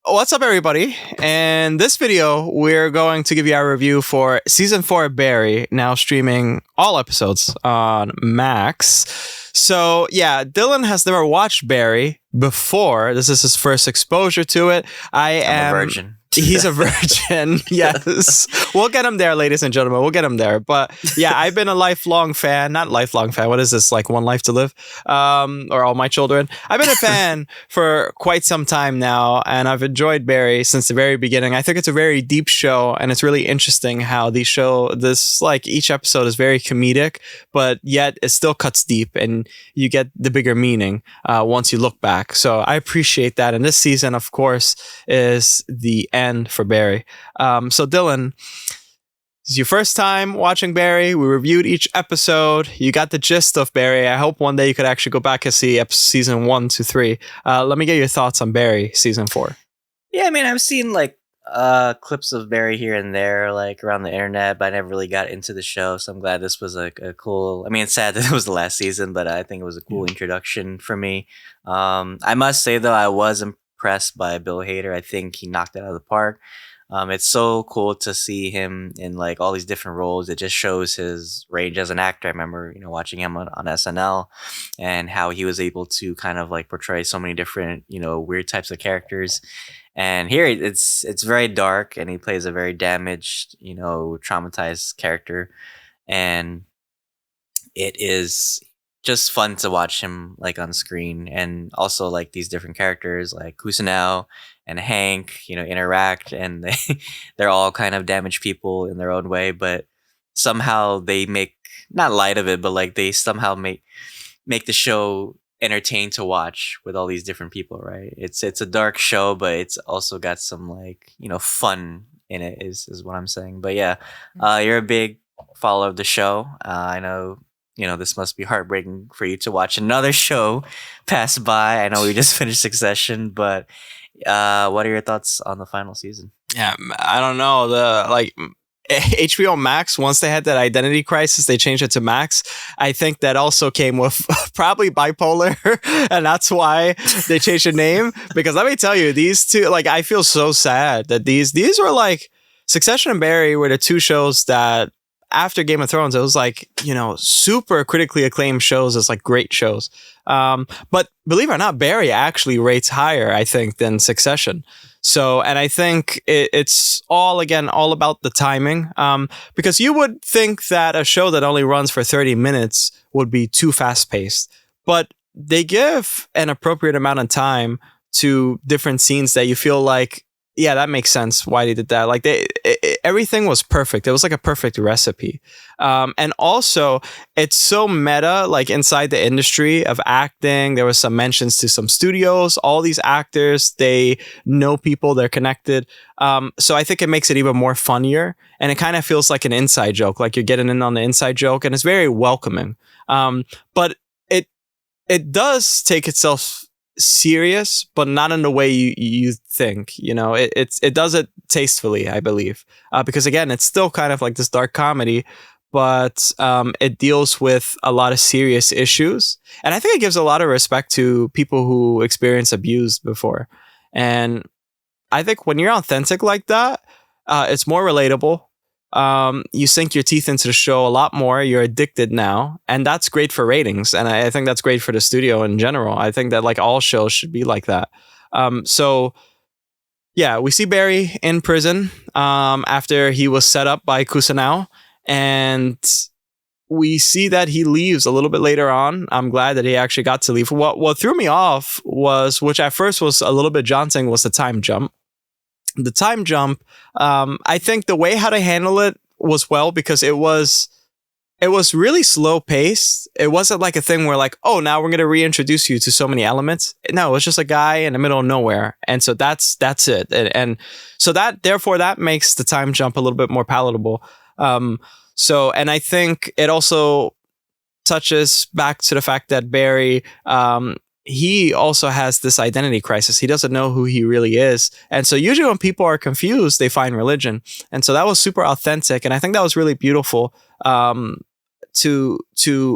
What's up, everybody? In this video, we're going to give you our review for Season 4 Barry, now streaming all episodes on Max. So, yeah, Dylan has never watched Barry before. This is his first exposure to it. I'm a virgin. He's a virgin, yes. We'll get him there, ladies and gentlemen. We'll get him there. But yeah, I've been a lifelong fan. Not lifelong fan. What is this, like One Life to Live? Or All My Children? I've been a fan for quite some time now, and I've enjoyed Barry since the very beginning. I think it's a very deep show, and it's really interesting how each episode is very comedic, but yet it still cuts deep, and you get the bigger meaning once you look back. So I appreciate that. And this season, of course, is the end for Barry. So Dylan, this is your first time watching Barry. We reviewed each episode. You got the gist of Barry. I hope one day you could actually go back and see season 1 to 3. Let me get your thoughts on Barry season 4. Yeah, I mean, I've seen clips of Barry here and there, like around the internet, but I never really got into the show. So I'm glad this was a cool. I mean, it's sad that it was the last season, but I think it was a cool introduction for me. I must say though, I was impressed by Bill Hader. I think he knocked it out of the park. It's so cool to see him in like all these different roles. It just shows his range as an actor. I remember, watching him on SNL and how he was able to kind of like portray so many different, weird types of characters. And here it's very dark, and he plays a very damaged, traumatized character. And it is just fun to watch him like on screen, and also like these different characters like Cousineau and Hank, interact, and they're all kind of damaged people in their own way, but somehow they make not light of it, but like they somehow make the show entertaining to watch with all these different people, right? It's a dark show, but it's also got some like, fun in it is what I'm saying. But yeah, you're a big follower of the show. I know, this must be heartbreaking for you to watch another show pass by. I know we just finished Succession, but what are your thoughts on the final season? Yeah, I don't know. HBO Max, once they had that identity crisis, they changed it to Max. I think that also came with probably bipolar, and that's why they changed the name. Because let me tell you, these two, like, I feel so sad that these were like Succession and Barry were the two shows that after Game of Thrones, it was like, super critically acclaimed shows as like great shows. But believe it or not, Barry actually rates higher, I think, than Succession. So, and I think it's all about the timing. Because you would think that a show that only runs for 30 minutes would be too fast paced, but they give an appropriate amount of time to different scenes that you feel like, yeah, that makes sense why they did that. Like everything was perfect. It was like a perfect recipe. And also it's so meta, like inside the industry of acting. There was some mentions to some studios, all these actors, they know people, they're connected. So I think it makes it even more funnier, and it kind of feels like an inside joke, like you're getting in on the inside joke, and it's very welcoming. But it does take itself serious, but not in the way you think. It does it tastefully, I believe, because again, it's still kind of like this dark comedy, but it deals with a lot of serious issues, and I think it gives a lot of respect to people who experience abuse before. And I think when you're authentic like that, it's more relatable. You sink your teeth into the show a lot more. You're addicted now, and that's great for ratings. And I think that's great for the studio in general. I think that like all shows should be like that. So yeah, we see Barry in prison after he was set up by Cousineau, and we see that he leaves a little bit later on. I'm glad that he actually got to leave. What threw me off was, which at first was a little bit jaunting, was the time jump. The time jump, I think the way how to handle it was well, because it was really slow paced. It wasn't like a thing where like, oh, now we're going to reintroduce you to so many elements. No, it was just a guy in the middle of nowhere. And so that's it. And so therefore that makes the time jump a little bit more palatable. And I think it also touches back to the fact that Barry, he also has this identity crisis. He doesn't know who he really is. And so usually when people are confused, they find religion. And so that was super authentic. And I think that was really beautiful. To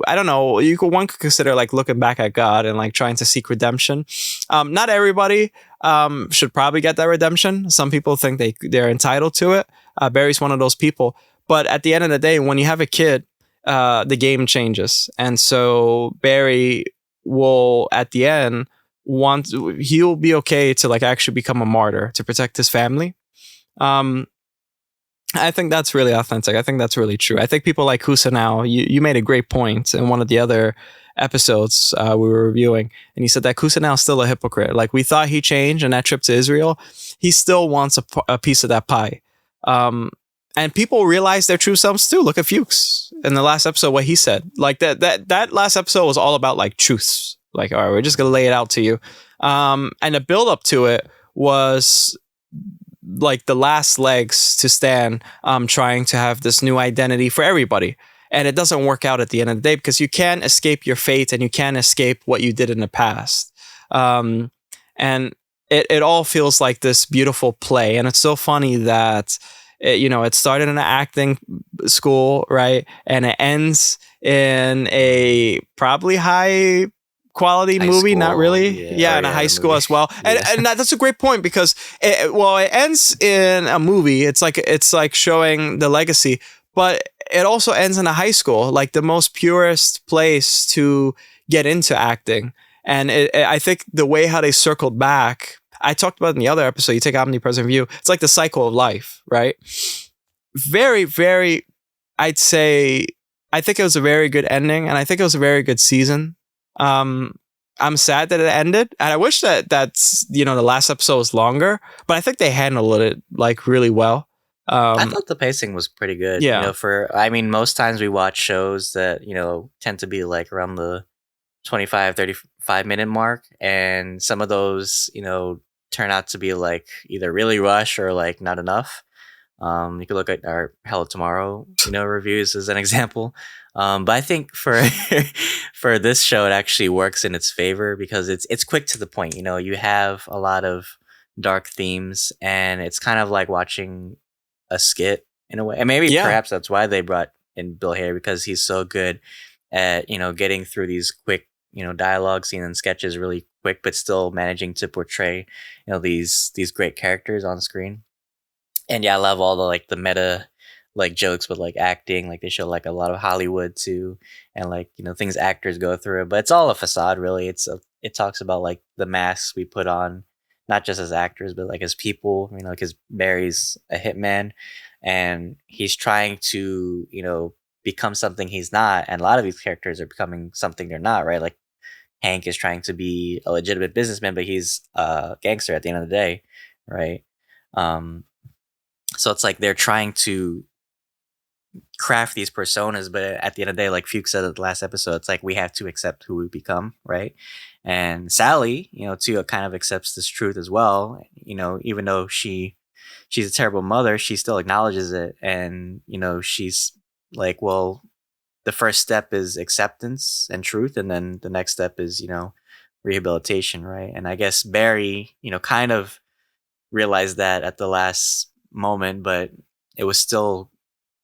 I don't know, one could consider like looking back at God and like trying to seek redemption. Not everybody should probably get that redemption. Some people think they're entitled to it. Barry's one of those people. But at the end of the day, when you have a kid, the game changes. And so Barry will, at the end, he'll be okay to like actually become a martyr to protect his family. I think that's really authentic. I think that's really true. I think people like Cousineau, you made a great point in one of the other episodes we were reviewing, and he said that Cousineau is still a hypocrite. Like, we thought he changed in that trip to Israel. He still wants a piece of that pie. And people realize their true selves too. Look at Fuches in the last episode, what he said. Like that last episode was all about like truths. Like, all right, we're just gonna lay it out to you. And the build up to it was like the last legs to stand, trying to have this new identity for everybody. And it doesn't work out at the end of the day because you can't escape your fate and you can't escape what you did in the past. And it all feels like this beautiful play. And it's so funny that it started in an acting school, right? And it ends in a probably high quality movie, school, not really. Yeah, in a high school movie as well. Yeah. And that's a great point because it ends in a movie. It's like showing the legacy, but it also ends in a high school, like the most purest place to get into acting. And I think the way how they circled back, I talked about in the other episode, you take omnipresent view. It's like the cycle of life, right? Very, very, I'd say, I think it was a very good ending, and I think it was a very good season. I'm sad that it ended, and I wish that's the last episode was longer, but I think they handled it like really well. I thought the pacing was pretty good. Yeah. Most times we watch shows that, tend to be like around the 25, 35-minute mark, and some of those, turn out to be like either really rushed or like not enough. You could look at our Hell of Tomorrow, reviews as an example. But I think for for this show, it actually works in its favor because it's quick to the point. You have a lot of dark themes, and it's kind of like watching a skit in a way. And maybe perhaps that's why they brought in Bill Hader, because he's so good at getting through these quick dialogue scenes and sketches really quick, but still managing to portray these great characters on screen. And I love all the meta like jokes with like acting, like they show like a lot of Hollywood too, and like things actors go through, but it's all a facade really. It talks about like the masks we put on, not just as actors but like as people, because Barry's a hitman and he's trying to become something he's not, and a lot of these characters are becoming something they're not, right? Like Hank is trying to be a legitimate businessman, but he's a gangster at the end of the day, right? So it's like they're trying to craft these personas, but at the end of the day, like Fuchs said at the last episode, it's like we have to accept who we become, right? And Sally, too, kind of accepts this truth as well. Even though she's a terrible mother, she still acknowledges it, and she's like, well, the first step is acceptance and truth, and then the next step is rehabilitation, right? And I guess Barry kind of realized that at the last moment, but it was still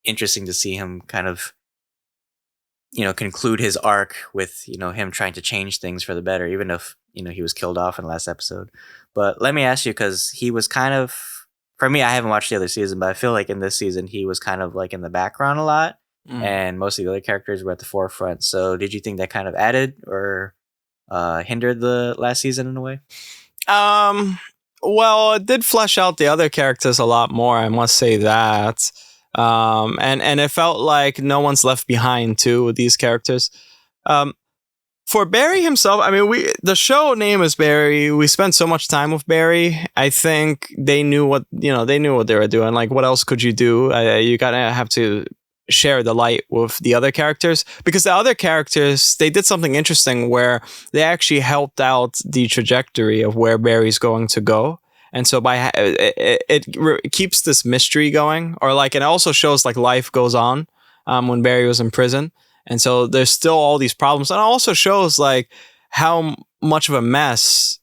interesting to see him kind of conclude his arc with him trying to change things for the better, even if he was killed off in the last episode. But let me ask you, because he was kind of, for me, I haven't watched the other season, but I feel like in this season he was kind of like in the background a lot, and most of the other characters were at the forefront. So did you think that kind of added or hindered the last season in a way? Well, it did flesh out the other characters a lot more, I must say that. And it felt like no one's left behind too with these characters. For Barry himself, the show name is Barry. We spent so much time with Barry. I think they knew what they were doing. Like, what else could you do? You gotta have to share the light with the other characters, because the other characters, they did something interesting where they actually helped out the trajectory of where Barry's going to go. And so it keeps this mystery going, or like, it also shows like life goes on when Barry was in prison. And so there's still all these problems. And it also shows like how much of a mess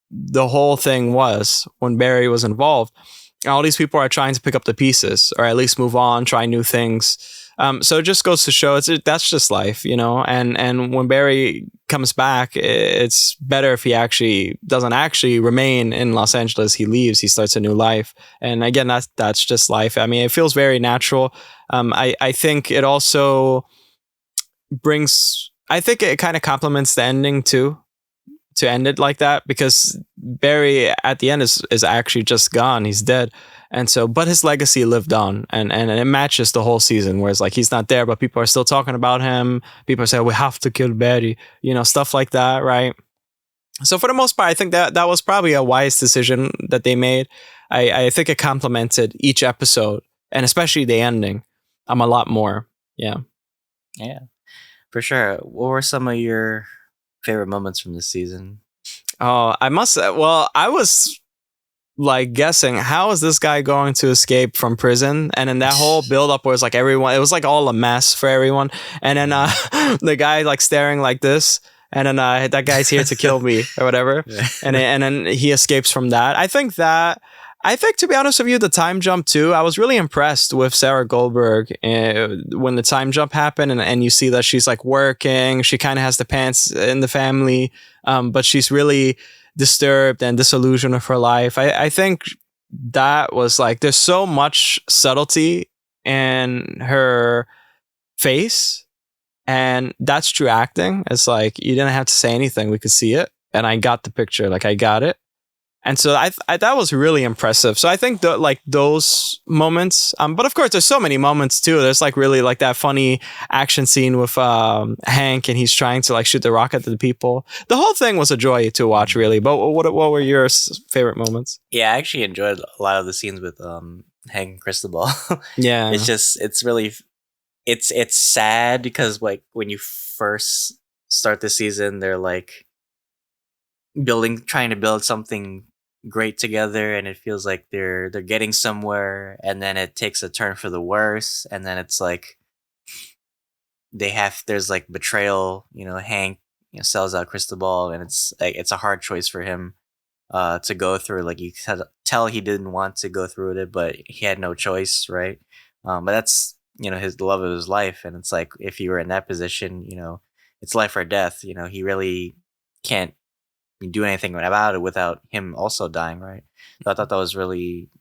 the whole thing was when Barry was involved. And all these people are trying to pick up the pieces, or at least move on, try new things. So it just goes to show that's just life, and when Barry comes back, it's better if he actually doesn't actually remain in Los Angeles. He leaves, he starts a new life. And again, that's just life. I mean, it feels very natural. I think it also I think it kind of complements the ending too, to end it like that, because Barry at the end is actually just gone. He's dead. And so, but his legacy lived on, and it matches the whole season, whereas like he's not there, but people are still talking about him. People say, we have to kill Barry, stuff like that, right? So for the most part, I think that was probably a wise decision that they made. I think it complemented each episode, and especially the ending, a lot more. Yeah. Yeah, for sure. What were some of your favorite moments from this season? Oh, I was like guessing, how is this guy going to escape from prison? And then that whole build-up was like everyone, it was like all a mess for everyone. And then the guy like staring like this, and then that guy's here to kill me or whatever. Yeah. And then he escapes from that. I think to be honest with you, the time jump too, I was really impressed with Sarah Goldberg when the time jump happened, and you see that she's like working, she kind of has the pants in the family, but she's really disturbed and disillusioned with her life. I think that was like, there's so much subtlety in her face, and that's true acting. It's like, you didn't have to say anything, we could see it, and I got the picture, like I got it. And so I that was really impressive. So I think like those moments, but of course there's so many moments too. There's like really like that funny action scene with Hank, and he's trying to like shoot the rocket to the people. The whole thing was a joy to watch, really. But what were your favorite moments? Yeah, I actually enjoyed a lot of the scenes with Hank and Cristobal. Yeah, it's really sad because like when you first start the season, they're like trying to build something great together, and it feels like they're getting somewhere, and then it takes a turn for the worse, and then it's like there's like betrayal. Hank sells out Cristobal, and it's like it's a hard choice for him to go through. Like you can tell he didn't want to go through with it, but he had no choice, right? But that's the love of his life, and it's like if you were in that position, it's life or death. He really can't do anything about it without him also dying, right? So I thought that was really,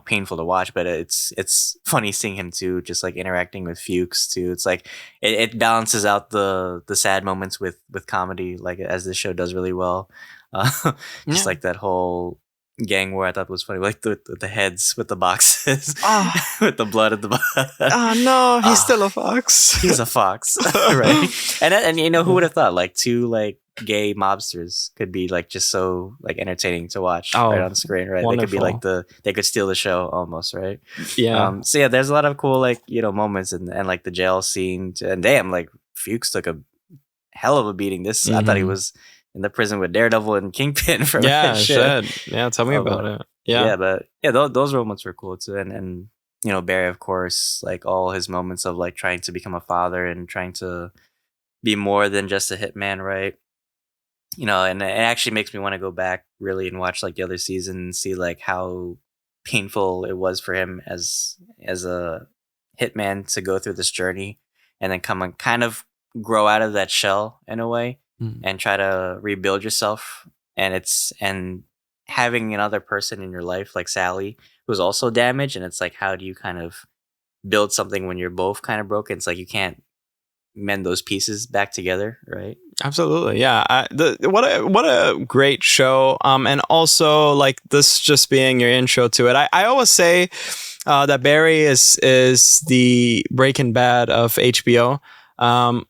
painful to watch, but it's funny seeing him too, just like interacting with Fuches too. It's like it balances out the sad moments with comedy, like as this show does really well. Just like that whole gang war, I thought was funny, like with the heads, with the boxes, with the blood at the bottom. Oh no, he's still a fox. He's a fox, right? And who would have thought like two like gay mobsters could be like just so like entertaining to watch right on screen, right? Wonderful. They could be like they could steal the show almost, right? Yeah. So yeah, there's a lot of cool like moments and like the jail scene and damn, like Fuches took a hell of a beating. I thought he was in the prison with Daredevil and Kingpin for shit. Yeah, tell me about it. But those moments were cool too, and Barry, of course, like all his moments of like trying to become a father and trying to be more than just a hitman, right? And it actually makes me want to go back really and watch like the other season and see like how painful it was for him as a hitman to go through this journey and then come and kind of grow out of that shell in a way and try to rebuild yourself. And having another person in your life like Sally who's also damaged, and it's like, how do you kind of build something when you're both kind of broken? It's like you can't mend those pieces back together, right? Absolutely, yeah. What a great show, and also like this just being your intro to it. I always say that Barry is the Breaking Bad of HBO.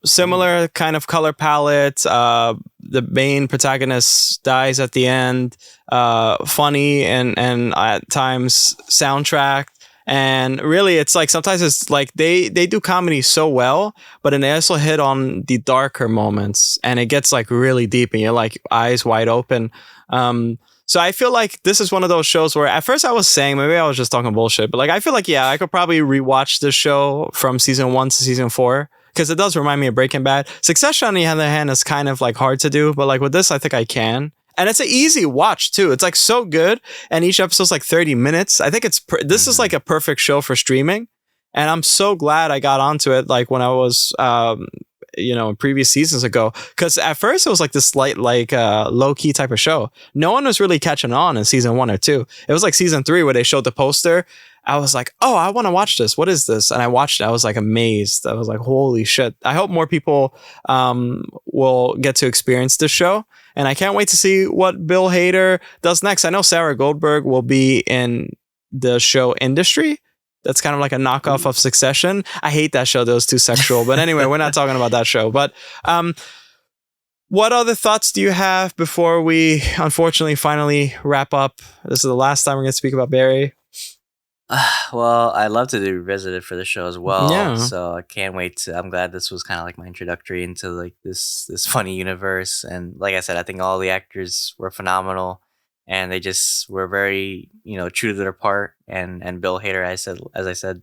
Similar kind of color palette. The main protagonist dies at the end. Funny and at times soundtrack. And really, it's like sometimes it's like they do comedy so well, but then they also hit on the darker moments, and it gets like really deep, and you're like eyes wide open. So I feel like this is one of those shows where at first I was saying, maybe I was just talking bullshit, but like I feel like, yeah, I could probably rewatch this show from season 1 to season 4 because it does remind me of Breaking Bad. Succession, on the other hand, is kind of like hard to do, but like with this, I think I can. And it's an easy watch too. It's like so good, and each episode's like 30 minutes. I think this is like a perfect show for streaming. And I'm so glad I got onto it, like when I was, in previous seasons ago. Because at first it was like this slight, like low key type of show. No one was really catching on in season 1 or 2. It was like season 3 where they showed the poster. I was like, oh, I want to watch this. What is this? And I watched it. I was like amazed. I was like, holy shit. I hope more people will get to experience this show. And I can't wait to see what Bill Hader does next. I know Sarah Goldberg will be in the show Industry. That's kind of like a knockoff of Succession. I hate that show. That was too sexual. But anyway, we're not talking about that show. But what other thoughts do you have before we unfortunately finally wrap up? This is the last time we're going to speak about Barry. Well, I'd love to do Revisited for the show as well. Yeah. So I can't wait to. I'm glad this was kind of like my introductory into like this funny universe. And like I said, I think all the actors were phenomenal, and they just were very true to their part. And Bill Hader, as I said,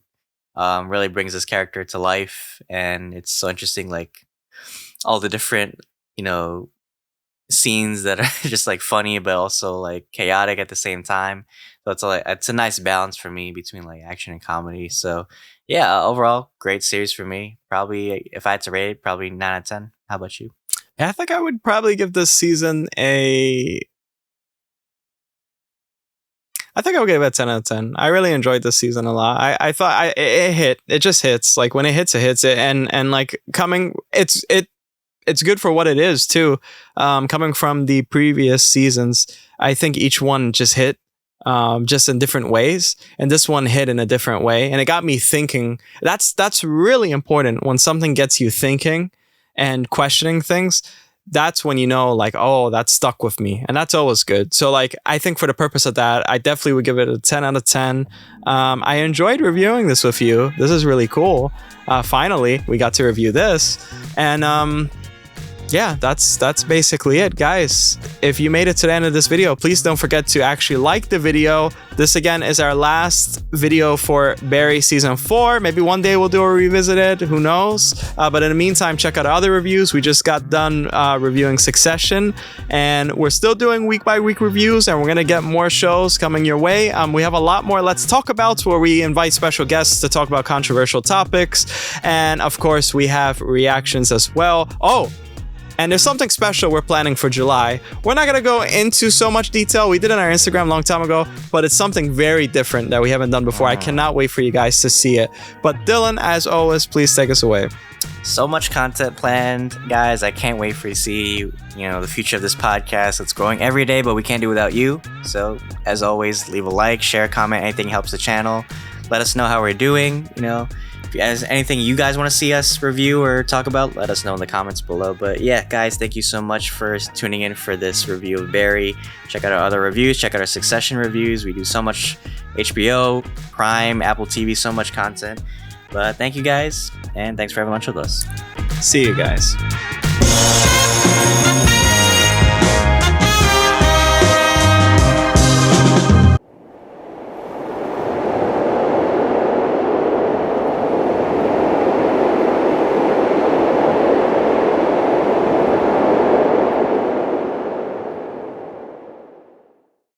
really brings this character to life, and it's so interesting, like all the different scenes that are just like funny but also like chaotic at the same time. So it's a nice balance for me between like action and comedy. So yeah, overall great series for me. Probably if I had to rate it, probably 9 out of 10. How about you? Yeah, I think I would probably give this season I think I would give it a 10 out of 10. I really enjoyed this season a lot. I thought it hit. It just hits. Like when it hits, it hits it. And like it's good for what it is too. Coming from the previous seasons, I think each one just hit just in different ways. And this one hit in a different way. And it got me thinking. That's really important when something gets you thinking and questioning things. That's when like, oh, that stuck with me. And that's always good. So like, I think for the purpose of that, I definitely would give it a 10 out of 10. I enjoyed reviewing this with you. This is really cool. Finally, we got to review this. And yeah, that's basically it, guys. If you made it to the end of this video, please don't forget to actually like the video. This again is our last video for Barry season 4. Maybe one day we'll do a revisited, who knows? But in the meantime, check out our other reviews. We just got done reviewing Succession, and we're still doing week by week reviews, and we're gonna get more shows coming your way. We have a lot more Let's Talk About, where we invite special guests to talk about controversial topics, and of course we have reactions as well. Oh, and there's something special we're planning for July. We're not going to go into so much detail. We did it on our Instagram a long time ago, but it's something very different that we haven't done before. I cannot wait for you guys to see it. But Dylan, as always, please take us away. So much content planned, guys. I can't wait for you to see, the future of this podcast. It's growing every day, but we can't do without you. So as always, leave a like, share, comment. Anything helps the channel. Let us know how we're doing, If there's anything you guys want to see us review or talk about, let us know in the comments below. But yeah, guys, thank you so much for tuning in for this review of Barry. Check out our other reviews. Check out our Succession reviews. We do so much HBO, Prime, Apple TV, so much content. But thank you guys, and thanks for having lunch with us. See you guys.